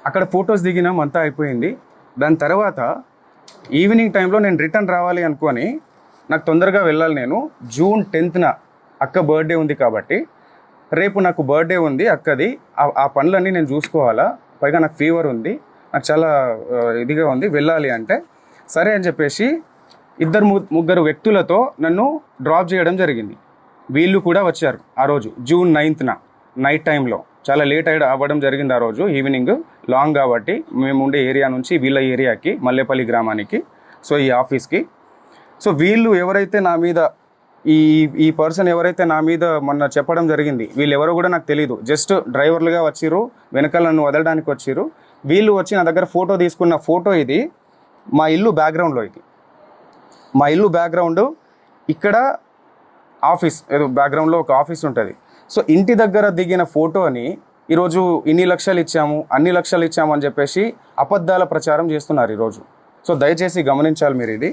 అక్కడ ఫొటోస్ దిగినాం, అంతా అయిపోయింది. దాని తర్వాత ఈవినింగ్ టైంలో నేను రిటర్న్ రావాలి అనుకొని, నాకు తొందరగా వెళ్ళాలి. నేను జూన్ 10న అక్క బర్త్డే ఉంది కాబట్టి, రేపు నాకు బర్త్డే ఉంది అక్కది. ఆ పనులన్నీ నేను చూసుకోవాలా, పైగా నాకు ఫీవర్ ఉంది, నాకు చాలా ఇదిగా ఉంది, వెళ్ళాలి అంటే సరే అని చెప్పేసి ముగ్గురు వ్యక్తులతో నన్ను డ్రాప్ చేయడం జరిగింది. వీళ్ళు కూడా వచ్చారు ఆ రోజు జూన్ 9న నైట్ టైంలో. చాలా లేట్ అవ్వడం జరిగింది ఆ రోజు ఈవినింగ్, లాంగ్ కాబట్టి మేము ఉండే ఏరియా నుంచి వీళ్ళ ఏరియాకి, మల్లేపల్లి గ్రామానికి, సో ఈ ఆఫీస్కి. సో వీళ్ళు ఎవరైతే నా మీద ఈ పర్సన్ ఎవరైతే నా మీద మొన్న చెప్పడం జరిగింది, వీళ్ళు ఎవరో కూడా నాకు తెలియదు. జస్ట్ డ్రైవర్లుగా వచ్చిర్రు, వెనకాల నన్ను వదలడానికి వచ్చిర్రు. వీళ్ళు వచ్చి నా దగ్గర ఫోటో తీసుకున్న ఫోటో ఇది. మా ఇల్లు బ్యాక్గ్రౌండ్లో, ఇది మా ఇల్లు బ్యాక్గ్రౌండ్. ఇక్కడ ఆఫీస్, ఏదో బ్యాక్గ్రౌండ్లో ఒక ఆఫీస్ ఉంటుంది. సో ఇంటి దగ్గర దిగిన ఫోటోని ఈరోజు ఇన్ని లక్షలు ఇచ్చాము, అన్ని లక్షలు ఇచ్చాము అని చెప్పేసి అబద్ధాల ప్రచారం చేస్తున్నారు ఈరోజు. సో దయచేసి గమనించాలి మీరు ఇది.